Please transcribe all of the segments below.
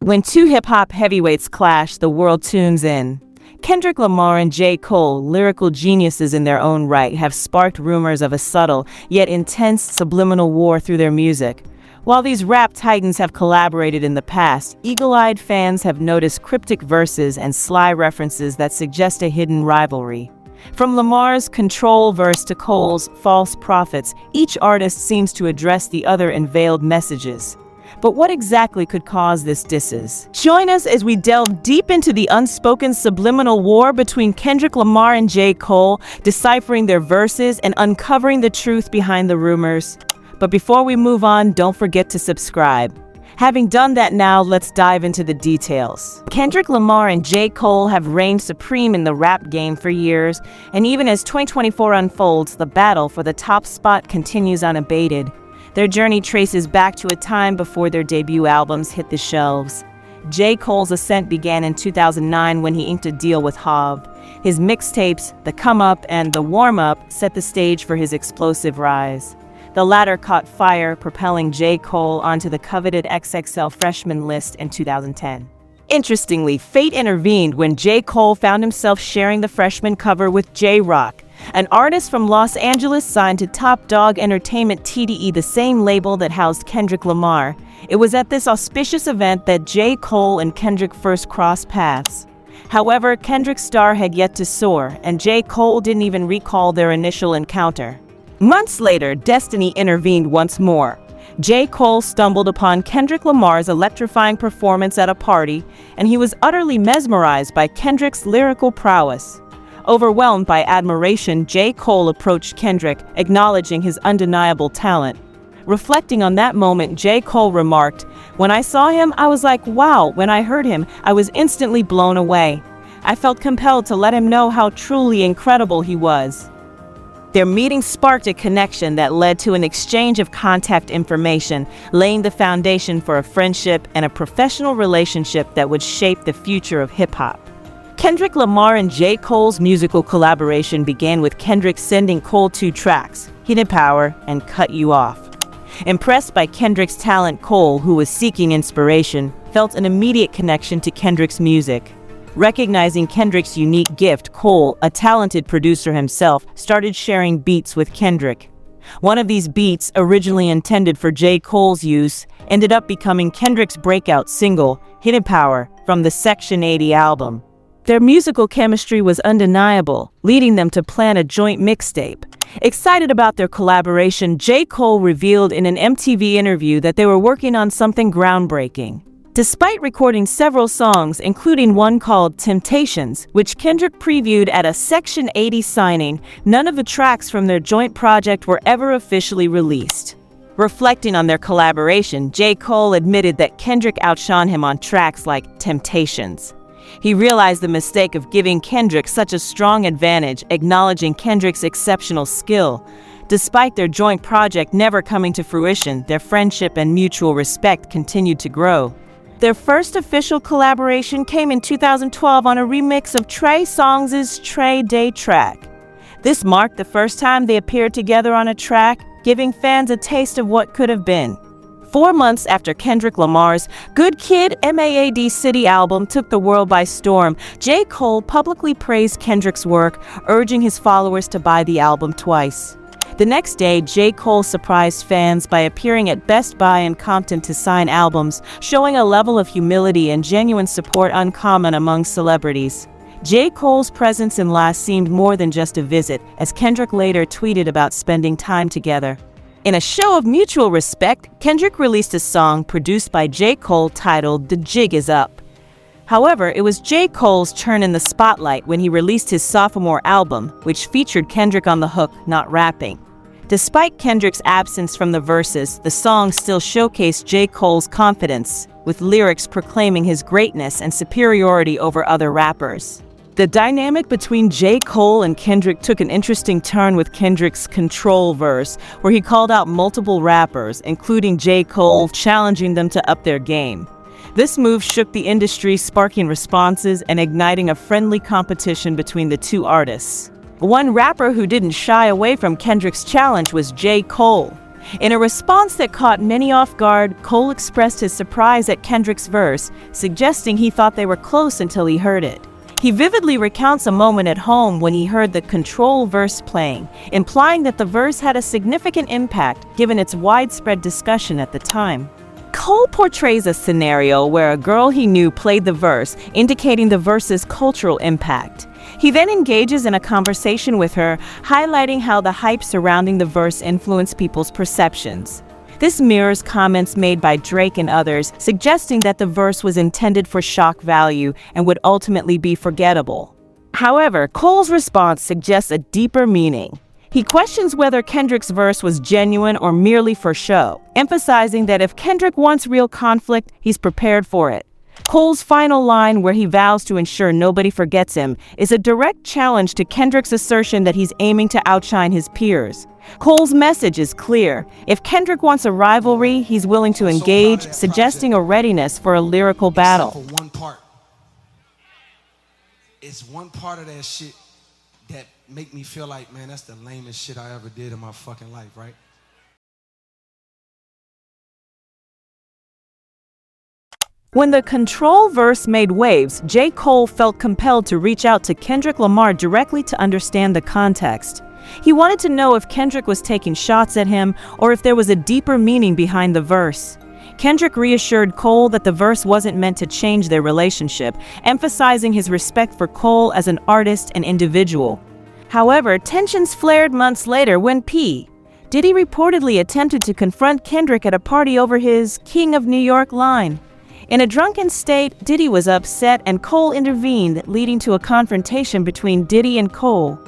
When two hip-hop heavyweights clash, the world tunes in. Kendrick Lamar and J. Cole, lyrical geniuses in their own right, have sparked rumors of a subtle, yet intense subliminal war through their music. While these rap titans have collaborated in the past, eagle-eyed fans have noticed cryptic verses and sly references that suggest a hidden rivalry. From Lamar's Control verse to Cole's False Prophets, each artist seems to address the other in veiled messages. But what exactly could cause this disses? Join us as we delve deep into the unspoken subliminal war between Kendrick Lamar and J. Cole, deciphering their verses and uncovering the truth behind the rumors. But before we move on, don't forget to subscribe. Having done that now, let's dive into the details. Kendrick Lamar and J. Cole have reigned supreme in the rap game for years, and even as 2024 unfolds, the battle for the top spot continues unabated. Their journey traces back to a time before their debut albums hit the shelves. J. Cole's ascent began in 2009 when he inked a deal with Hov. His mixtapes, The Come Up and The Warm Up, set the stage for his explosive rise. The latter caught fire, propelling J. Cole onto the coveted XXL freshman list in 2010. Interestingly, fate intervened when J. Cole found himself sharing the freshman cover with J-Rock, an artist from Los Angeles signed to Top Dog Entertainment TDE, the same label that housed Kendrick Lamar. It was at this auspicious event that J. Cole and Kendrick first crossed paths. However, Kendrick's star had yet to soar, and J. Cole didn't even recall their initial encounter. Months later, destiny intervened once more. J. Cole stumbled upon Kendrick Lamar's electrifying performance at a party, and he was utterly mesmerized by Kendrick's lyrical prowess. Overwhelmed by admiration, J. Cole approached Kendrick, acknowledging his undeniable talent. Reflecting on that moment, J. Cole remarked, "When I saw him, I was like, wow. When I heard him, I was instantly blown away. I felt compelled to let him know how truly incredible he was." Their meeting sparked a connection that led to an exchange of contact information, laying the foundation for a friendship and a professional relationship that would shape the future of hip-hop. Kendrick Lamar and J. Cole's musical collaboration began with Kendrick sending Cole 2 tracks, Hidden Power and Cut You Off. Impressed by Kendrick's talent, Cole, who was seeking inspiration, felt an immediate connection to Kendrick's music. Recognizing Kendrick's unique gift, Cole, a talented producer himself, started sharing beats with Kendrick. One of these beats, originally intended for J. Cole's use, ended up becoming Kendrick's breakout single, Hidden Power, from the Section 80 album. Their musical chemistry was undeniable, leading them to plan a joint mixtape. Excited about their collaboration, J. Cole revealed in an MTV interview that they were working on something groundbreaking. Despite recording several songs, including one called Temptations, which Kendrick previewed at a Section 80 signing, none of the tracks from their joint project were ever officially released. Reflecting on their collaboration, J. Cole admitted that Kendrick outshone him on tracks like Temptations. He realized the mistake of giving Kendrick such a strong advantage, acknowledging Kendrick's exceptional skill. Despite their joint project never coming to fruition, their friendship and mutual respect continued to grow. Their first official collaboration came in 2012 on a remix of Trey Songz' Trey Day track. This marked the first time they appeared together on a track, giving fans a taste of what could have been. 4 months after Kendrick Lamar's Good Kid, M.A.A.D. City album took the world by storm, J. Cole publicly praised Kendrick's work, urging his followers to buy the album twice. The next day, J. Cole surprised fans by appearing at Best Buy in Compton to sign albums, showing a level of humility and genuine support uncommon among celebrities. J. Cole's presence in La seemed more than just a visit, as Kendrick later tweeted about spending time together. In a show of mutual respect, Kendrick released a song produced by J. Cole titled The Jig Is Up. However, it was J. Cole's turn in the spotlight when he released his sophomore album, which featured Kendrick on the hook, not rapping. Despite Kendrick's absence from the verses, the song still showcased J. Cole's confidence, with lyrics proclaiming his greatness and superiority over other rappers. The dynamic between J. Cole and Kendrick took an interesting turn with Kendrick's Control verse, where he called out multiple rappers, including J. Cole, challenging them to up their game. This move shook the industry, sparking responses and igniting a friendly competition between the two artists. One rapper who didn't shy away from Kendrick's challenge was J. Cole. In a response that caught many off guard, Cole expressed his surprise at Kendrick's verse, suggesting he thought they were close until he heard it. He vividly recounts a moment at home when he heard the Control verse playing, implying that the verse had a significant impact given its widespread discussion at the time. Cole portrays a scenario where a girl he knew played the verse, indicating the verse's cultural impact. He then engages in a conversation with her, highlighting how the hype surrounding the verse influenced people's perceptions. This mirrors comments made by Drake and others, suggesting that the verse was intended for shock value and would ultimately be forgettable. However, Cole's response suggests a deeper meaning. He questions whether Kendrick's verse was genuine or merely for show, emphasizing that if Kendrick wants real conflict, he's prepared for it. Cole's final line, where he vows to ensure nobody forgets him, is a direct challenge to Kendrick's assertion that he's aiming to outshine his peers. Cole's message is clear. If Kendrick wants a rivalry, he's willing to engage, suggesting a readiness for a lyrical battle. Except for one part. It's one part of that shit that make me feel like, man, that's the lamest shit I ever did in my fucking life, right? When the Control verse made waves, J. Cole felt compelled to reach out to Kendrick Lamar directly to understand the context. He wanted to know if Kendrick was taking shots at him or if there was a deeper meaning behind the verse. Kendrick reassured Cole that the verse wasn't meant to change their relationship, emphasizing his respect for Cole as an artist and individual. However, tensions flared months later when P. Diddy reportedly attempted to confront Kendrick at a party over his King of New York line. In a drunken state, Diddy was upset and Cole intervened, leading to a confrontation between Diddy and Cole.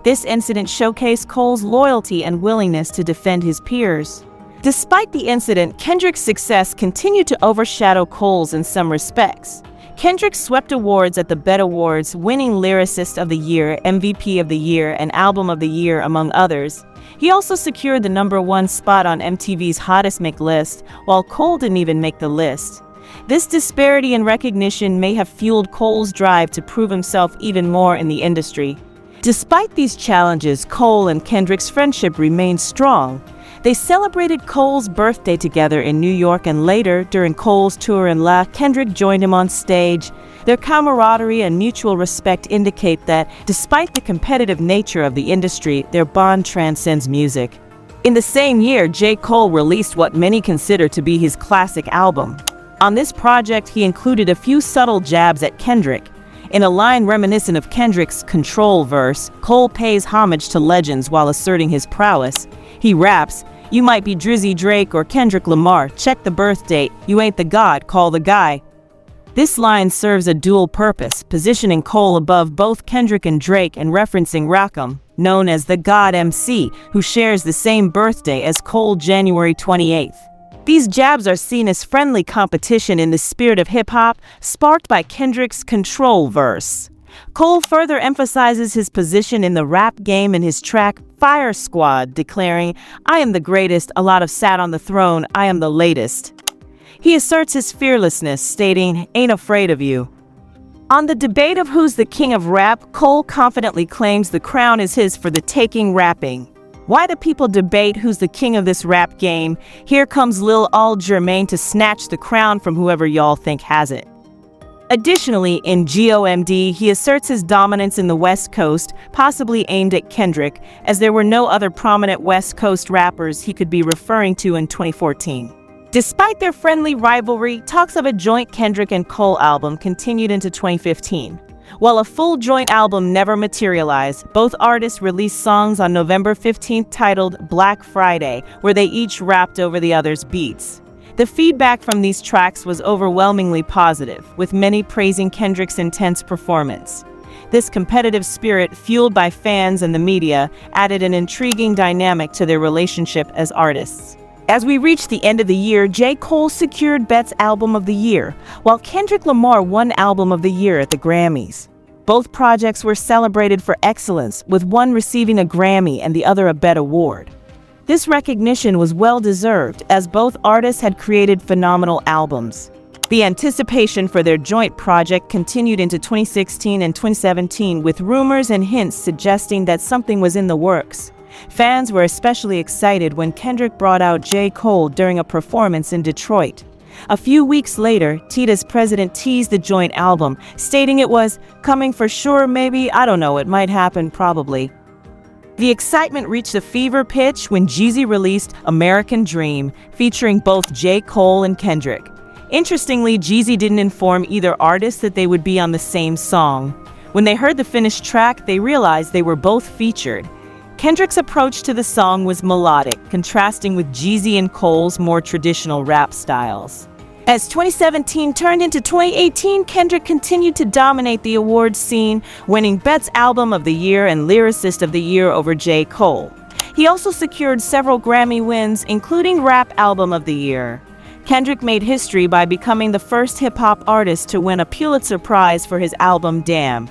This incident showcased Cole's loyalty and willingness to defend his peers. Despite the incident, Kendrick's success continued to overshadow Cole's in some respects. Kendrick swept awards at the BET Awards, winning Lyricist of the Year, MVP of the Year, and Album of the Year, among others. He also secured the #1 spot on MTV's Hottest Make list, while Cole didn't even make the list. This disparity in recognition may have fueled Cole's drive to prove himself even more in the industry. Despite these challenges, Cole and Kendrick's friendship remained strong. They celebrated Cole's birthday together in New York, and later, during Cole's tour in La, Kendrick joined him on stage. Their camaraderie and mutual respect indicate that, despite the competitive nature of the industry, their bond transcends music. In the same year, J. Cole released what many consider to be his classic album. On this project, he included a few subtle jabs at Kendrick. In a line reminiscent of Kendrick's Control verse, Cole pays homage to legends while asserting his prowess. He raps, "You might be Drizzy Drake or Kendrick Lamar, check the birth date, you ain't the god, call the guy." This line serves a dual purpose, positioning Cole above both Kendrick and Drake and referencing Rakim, known as the God MC, who shares the same birthday as Cole, January 28th. These jabs are seen as friendly competition in the spirit of hip-hop, sparked by Kendrick's Control verse. Cole further emphasizes his position in the rap game in his track Fire Squad, declaring, "I am the greatest, a lot of sat on the throne, I am the latest." He asserts his fearlessness, stating, "Ain't afraid of you." On the debate of who's the king of rap, Cole confidently claims the crown is his for the taking, rapping. Why do people debate who's the king of this rap game? Here comes Lil Al Jermaine to snatch the crown from whoever y'all think has it. Additionally, in GOMD, he asserts his dominance in the West Coast, possibly aimed at Kendrick, as there were no other prominent West Coast rappers he could be referring to in 2014. Despite their friendly rivalry, talks of a joint Kendrick and Cole album continued into 2015. While a full joint album never materialized, both artists released songs on November 15th titled Black Friday, where they each rapped over the other's beats. The feedback from these tracks was overwhelmingly positive, with many praising Kendrick's intense performance. This competitive spirit, fueled by fans and the media, added an intriguing dynamic to their relationship as artists. As we reached the end of the year, J. Cole secured BET's Album of the Year, while Kendrick Lamar won Album of the Year at the Grammys. Both projects were celebrated for excellence, with one receiving a Grammy and the other a BET Award. This recognition was well-deserved, as both artists had created phenomenal albums. The anticipation for their joint project continued into 2016 and 2017, with rumors and hints suggesting that something was in the works. Fans were especially excited when Kendrick brought out J. Cole during a performance in Detroit. A few weeks later, Tita's president teased the joint album, stating it was coming for sure, maybe, I don't know, it might happen, probably. The excitement reached a fever pitch when Jeezy released American Dream, featuring both J. Cole and Kendrick. Interestingly, Jeezy didn't inform either artist that they would be on the same song. When they heard the finished track, they realized they were both featured. Kendrick's approach to the song was melodic, contrasting with Jeezy and Cole's more traditional rap styles. As 2017 turned into 2018, Kendrick continued to dominate the awards scene, winning Best Album of the Year and Lyricist of the Year over J. Cole. He also secured several Grammy wins, including Rap Album of the Year. Kendrick made history by becoming the first hip-hop artist to win a Pulitzer Prize for his album Damn.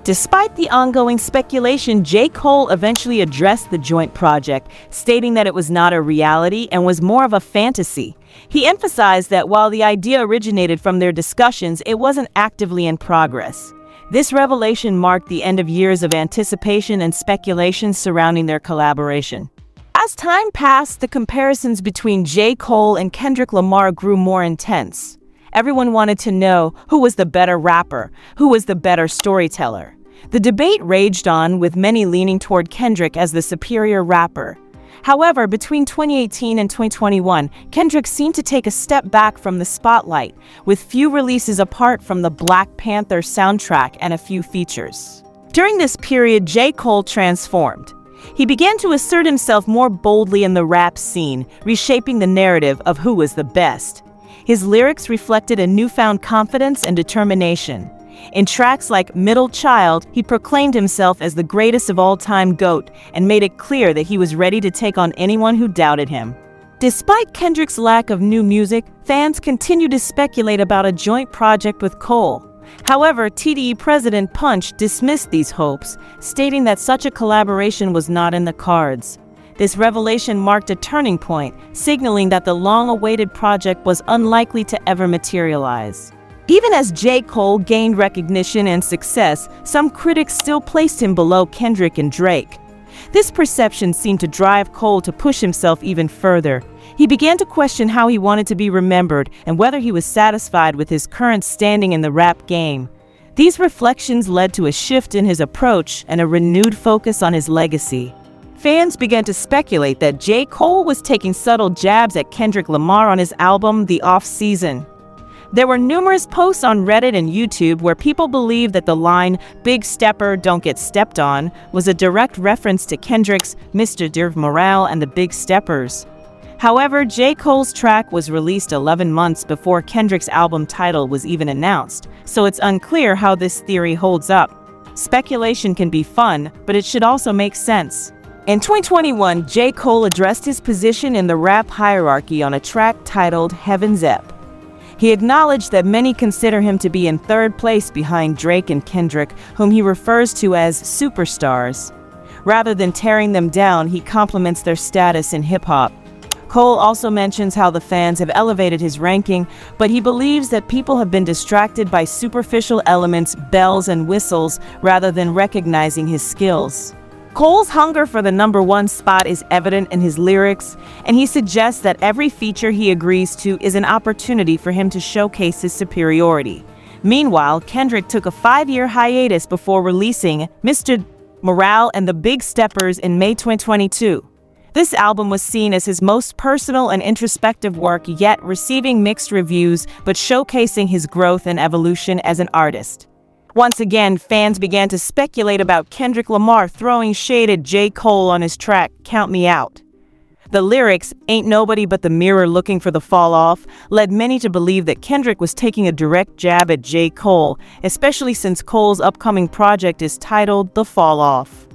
Despite the ongoing speculation, J. Cole eventually addressed the joint project, stating that it was not a reality and was more of a fantasy. He emphasized that while the idea originated from their discussions, it wasn't actively in progress. This revelation marked the end of years of anticipation and speculation surrounding their collaboration. As time passed, the comparisons between J. Cole and Kendrick Lamar grew more intense. Everyone wanted to know who was the better rapper, who was the better storyteller. The debate raged on, with many leaning toward Kendrick as the superior rapper. However, between 2018 and 2021, Kendrick seemed to take a step back from the spotlight, with few releases apart from the Black Panther soundtrack and a few features. During this period, J. Cole transformed. He began to assert himself more boldly in the rap scene, reshaping the narrative of who was the best. His lyrics reflected a newfound confidence and determination. In tracks like Middle Child, he proclaimed himself as the greatest of all time GOAT and made it clear that he was ready to take on anyone who doubted him. Despite Kendrick's lack of new music, fans continue to speculate about a joint project with Cole. However, TDE President Punch dismissed these hopes, stating that such a collaboration was not in the cards. This revelation marked a turning point, signaling that the long-awaited project was unlikely to ever materialize. Even as J. Cole gained recognition and success, some critics still placed him below Kendrick and Drake. This perception seemed to drive Cole to push himself even further. He began to question how he wanted to be remembered and whether he was satisfied with his current standing in the rap game. These reflections led to a shift in his approach and a renewed focus on his legacy. Fans began to speculate that J. Cole was taking subtle jabs at Kendrick Lamar on his album The Off-Season. There were numerous posts on Reddit and YouTube where people believed that the line, "Big Stepper, don't get stepped on," was a direct reference to Kendrick's Mr. Dirv Morale and the Big Steppers. However, J. Cole's track was released 11 months before Kendrick's album title was even announced, so it's unclear how this theory holds up. Speculation can be fun, but it should also make sense. In 2021, J. Cole addressed his position in the rap hierarchy on a track titled Heaven's Ep. He acknowledged that many consider him to be in third place behind Drake and Kendrick, whom he refers to as superstars. Rather than tearing them down, he compliments their status in hip-hop. Cole also mentions how the fans have elevated his ranking, but he believes that people have been distracted by superficial elements, bells and whistles, rather than recognizing his skills. Cole's hunger for the #1 spot is evident in his lyrics, and he suggests that every feature he agrees to is an opportunity for him to showcase his superiority. Meanwhile, Kendrick took a 5-year hiatus before releasing Mr. Morale and the Big Steppers in May 2022. This album was seen as his most personal and introspective work yet, receiving mixed reviews but showcasing his growth and evolution as an artist. Once again, fans began to speculate about Kendrick Lamar throwing shade at J. Cole on his track, Count Me Out. The lyrics, "Ain't nobody but the mirror looking for the fall off," led many to believe that Kendrick was taking a direct jab at J. Cole, especially since Cole's upcoming project is titled The Fall Off.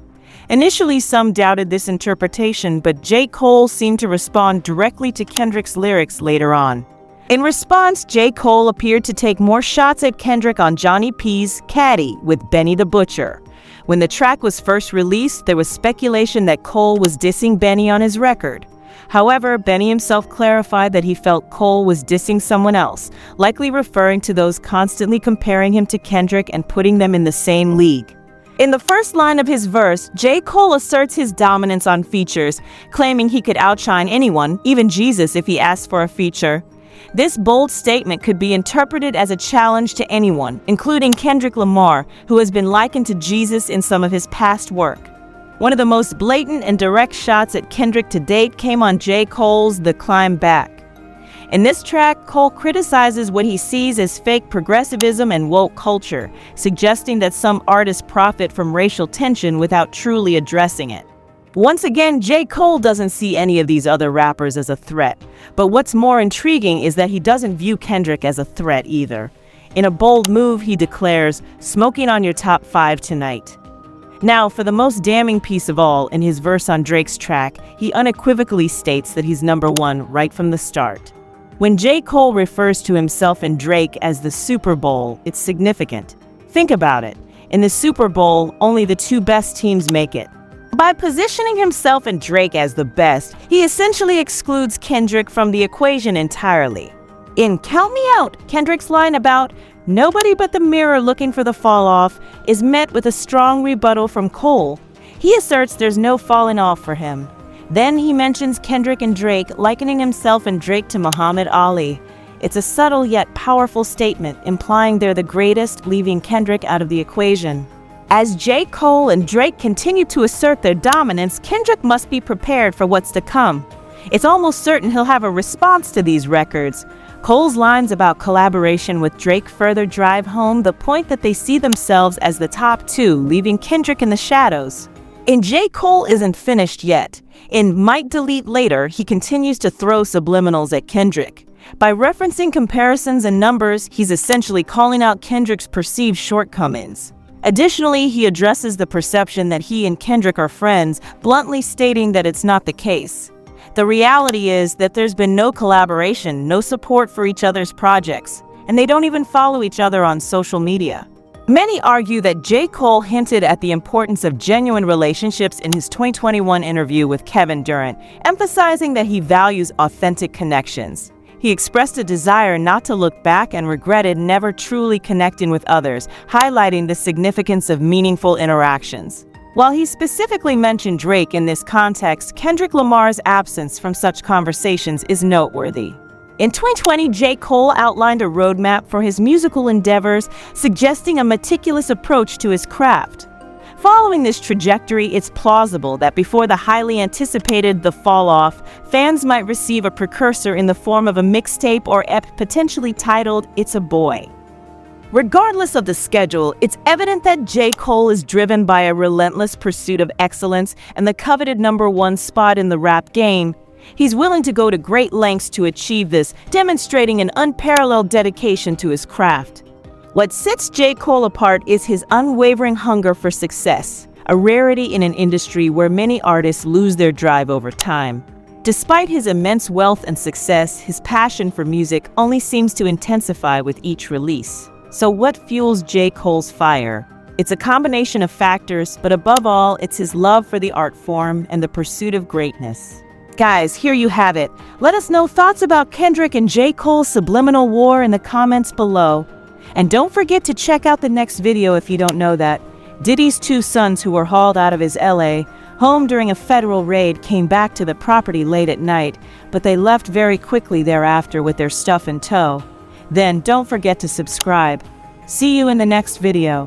Initially, some doubted this interpretation, but J. Cole seemed to respond directly to Kendrick's lyrics later on. In response, J. Cole appeared to take more shots at Kendrick on Johnny P's Caddy with Benny the Butcher. When the track was first released, there was speculation that Cole was dissing Benny on his record. However, Benny himself clarified that he felt Cole was dissing someone else, likely referring to those constantly comparing him to Kendrick and putting them in the same league. In the first line of his verse, J. Cole asserts his dominance on features, claiming he could outshine anyone, even Jesus, if he asked for a feature. This bold statement could be interpreted as a challenge to anyone, including Kendrick Lamar, who has been likened to Jesus in some of his past work. One of the most blatant and direct shots at Kendrick to date came on J. Cole's The Climb Back. In this track, Cole criticizes what he sees as fake progressivism and woke culture, suggesting that some artists profit from racial tension without truly addressing it. Once again, J. Cole doesn't see any of these other rappers as a threat, but what's more intriguing is that he doesn't view Kendrick as a threat either. In a bold move, he declares, "Smoking on your top 5 tonight." Now, for the most damning piece of all, in his verse on Drake's track, he unequivocally states that he's number 1 right from the start. When J. Cole refers to himself and Drake as the Super Bowl, it's significant. Think about it. In the Super Bowl, only the 2 best teams make it. By positioning himself and Drake as the best, he essentially excludes Kendrick from the equation entirely. In Count Me Out, Kendrick's line about "nobody but the mirror looking for the fall-off" is met with a strong rebuttal from Cole. He asserts there's no falling off for him. Then he mentions Kendrick and Drake, likening himself and Drake to Muhammad Ali. It's a subtle yet powerful statement, implying they're the greatest, leaving Kendrick out of the equation. As J. Cole and Drake continue to assert their dominance, Kendrick must be prepared for what's to come. It's almost certain he'll have a response to these records. Cole's lines about collaboration with Drake further drive home the point that they see themselves as the top 2, leaving Kendrick in the shadows. And J. Cole isn't finished yet. In Might Delete Later, he continues to throw subliminals at Kendrick. By referencing comparisons and numbers, he's essentially calling out Kendrick's perceived shortcomings. Additionally, he addresses the perception that he and Kendrick are friends, bluntly stating that it's not the case. The reality is that there's been no collaboration, no support for each other's projects, and they don't even follow each other on social media. Many argue that J. Cole hinted at the importance of genuine relationships in his 2021 interview with Kevin Durant, emphasizing that he values authentic connections. He expressed a desire not to look back and regretted never truly connecting with others, highlighting the significance of meaningful interactions. While he specifically mentioned Drake in this context, Kendrick Lamar's absence from such conversations is noteworthy. In 2020, J. Cole outlined a roadmap for his musical endeavors, suggesting a meticulous approach to his craft. Following this trajectory, it's plausible that before the highly anticipated The Fall Off, fans might receive a precursor in the form of a mixtape or EP potentially titled It's a Boy. Regardless of the schedule, it's evident that J. Cole is driven by a relentless pursuit of excellence and the coveted number 1 spot in the rap game. He's willing to go to great lengths to achieve this, demonstrating an unparalleled dedication to his craft. What sets J. Cole apart is his unwavering hunger for success, a rarity in an industry where many artists lose their drive over time. Despite his immense wealth and success, his passion for music only seems to intensify with each release. So what fuels J. Cole's fire? It's a combination of factors, but above all, it's his love for the art form and the pursuit of greatness. Guys, here you have it. Let us know thoughts about Kendrick and J. Cole's subliminal war in the comments below. And don't forget to check out the next video if you don't know that. Diddy's 2 sons who were hauled out of his LA home during a federal raid came back to the property late at night, but they left very quickly thereafter with their stuff in tow. Then don't forget to subscribe. See you in the next video.